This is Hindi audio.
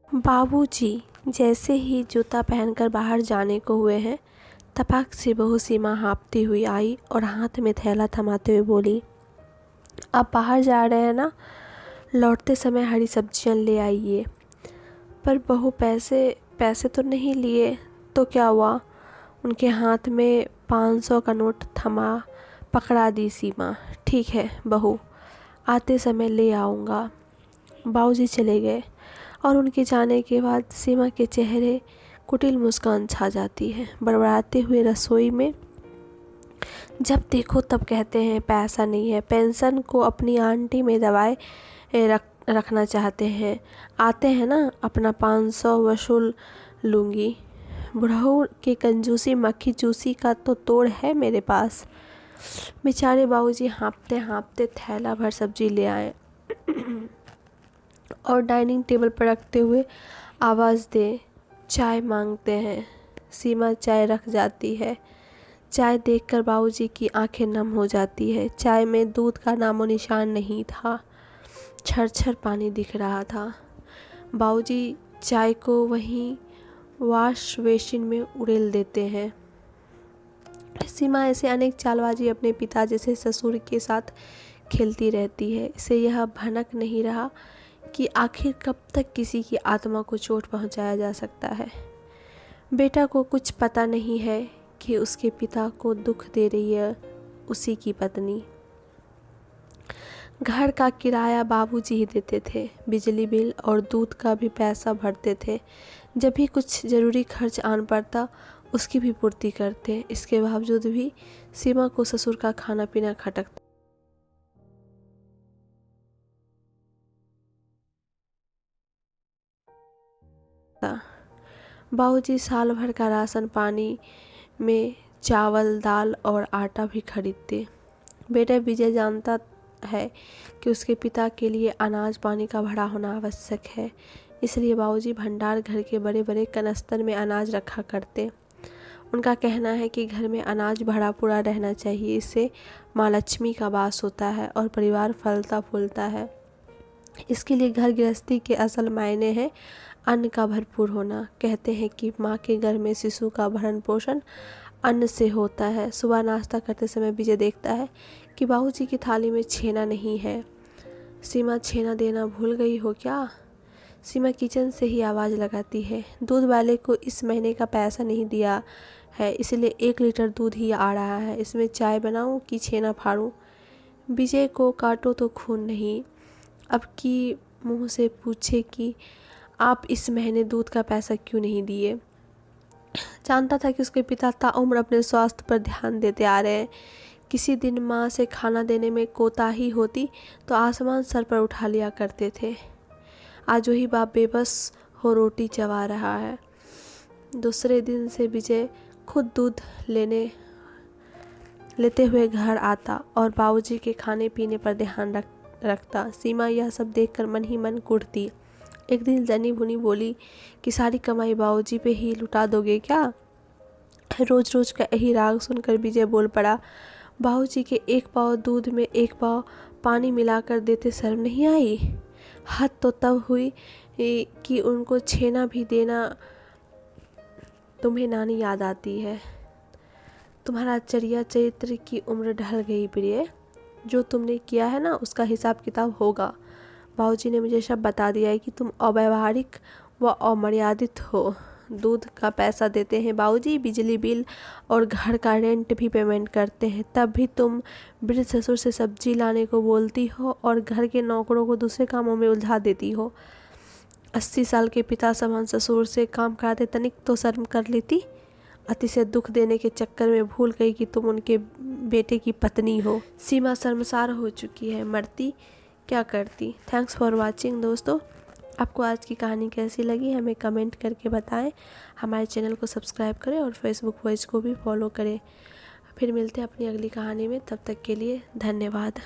बाबूजी जैसे ही जूता पहनकर बाहर जाने को हुए हैं, तपाक से बहू सीमा हाँफती हुई आई और हाथ में थैला थमाते हुए बोली, आप बाहर जा रहे हैं ना, लौटते समय हरी सब्जियां ले आइए। पर बहू पैसे तो नहीं लिए। तो क्या हुआ? उनके हाथ में 500 का नोट थमा पकड़ा दी सीमा। ठीक है बहू, आते समय ले आऊँगा। बाबूजी चले गए और उनके जाने के बाद सीमा के चेहरे कुटिल मुस्कान छा जाती है। बड़बड़ाते हुए रसोई में जब देखो तब कहते हैं पैसा नहीं है, पेंशन को अपनी आंटी में दबाए रखना चाहते हैं। आते हैं ना, अपना 500 वसूल लूँगी। बुढ़ऊ के कंजूसी मक्खी चूसी का तो तोड़ है मेरे पास। बेचारे बाबूजी हाँफते हाँफते थैला भर सब्जी ले आए और डाइनिंग टेबल पर रखते हुए आवाज़ दे, चाय मांगते हैं। सीमा चाय रख जाती है। चाय देखकर बाबूजी की आंखें नम हो जाती है। चाय में दूध का नामो निशान नहीं था, छरछर पानी दिख रहा था। बाबूजी चाय को वहीं वॉश बेसिन में उड़ेल देते हैं। सीमा ऐसे अनेक चालबाजी अपने पिता जैसे ससुर के साथ खेलती रहती है। इसे यह भनक नहीं रहा कि आखिर कब तक किसी की आत्मा को चोट पहुंचाया जा सकता है। बेटा को कुछ पता नहीं है कि उसके पिता को दुख दे रही है उसी की पत्नी। घर का किराया बाबूजी ही देते थे, बिजली बिल और दूध का भी पैसा भरते थे। जब भी कुछ ज़रूरी खर्च आन पड़ता उसकी भी पूर्ति करते। इसके बावजूद भी सीमा को ससुर का खाना पीना खटकता। बाबूजी साल भर का राशन पानी में चावल, दाल और आटा भी खरीदते। बेटा विजय जानता है कि उसके पिता के लिए अनाज पानी का भरा होना आवश्यक है, इसलिए बाबूजी भंडार घर के बड़े बड़े कनस्तर में अनाज रखा करते। उनका कहना है कि घर में अनाज भरा पूरा रहना चाहिए, इससे माँ लक्ष्मी का वास होता है और परिवार फलता फूलता है। इसके लिए घर गृहस्थी के असल मायने हैं अन्न का भरपूर होना। कहते हैं कि माँ के घर में शिशु का भरण पोषण अन्न से होता है। सुबह नाश्ता करते समय विजय देखता है कि बाबूजी की थाली में छेना नहीं है। सीमा, छेना देना भूल गई हो क्या? सीमा किचन से ही आवाज़ लगाती है। दूध वाले को इस महीने का पैसा नहीं दिया है, इसलिए 1 लीटर दूध ही आ रहा है। इसमें चाय बनाऊं कि छेना फाड़ूं? विजय को काटो तो खून नहीं। अब की मुंह से पूछे कि आप इस महीने दूध का पैसा क्यों नहीं दिए। जानता था कि उसके पिता ताउम्र अपने स्वास्थ्य पर ध्यान देते आ रहे हैं। किसी दिन माँ से खाना देने में कोताही होती तो आसमान सर पर उठा लिया करते थे। आज वही बाप बेबस हो रोटी चबा रहा है। दूसरे दिन से विजय खुद दूध लेते हुए घर आता और बाबूजी के खाने पीने पर ध्यान रखता। सीमा यह सब देखकर मन ही मन कुढ़ती। एक दिन जनी भुनी बोली कि सारी कमाई बाबूजी पे ही लुटा दोगे क्या? रोज रोज का यही राग सुनकर विजय बोल पड़ा, बाबूजी के 1 पाव दूध में 1 पाव पानी मिलाकर देते शर्म नहीं आई? हद तो तब हुई कि उनको छेना भी देना। तुम्हें नानी याद आती है। तुम्हारा चरित्र की उम्र ढल गई प्रिय। जो तुमने किया है ना उसका हिसाब किताब होगा। बाबूजी ने मुझे सब बता दिया है कि तुम अव्यावहारिक व अमर्यादित हो। दूध का पैसा देते हैं बाबूजी, बिजली बिल और घर का रेंट भी पेमेंट करते हैं, तब भी तुम वृद्ध ससुर से सब्जी लाने को बोलती हो और घर के नौकरों को दूसरे कामों में उलझा देती हो। 80 साल के पिता समान ससुर से काम कराते तनिक तो शर्म कर लेती। अति से दुख देने के चक्कर में भूल गई कि तुम उनके बेटे की पत्नी हो। सीमा शर्मसार हो चुकी है, मरती क्या करती। थैंक्स फॉर वॉचिंग दोस्तों। आपको आज की कहानी कैसी लगी हमें कमेंट करके बताएं। हमारे चैनल को सब्सक्राइब करें और फेसबुक पेज को भी फॉलो करें। फिर मिलते हैं अपनी अगली कहानी में, तब तक के लिए धन्यवाद।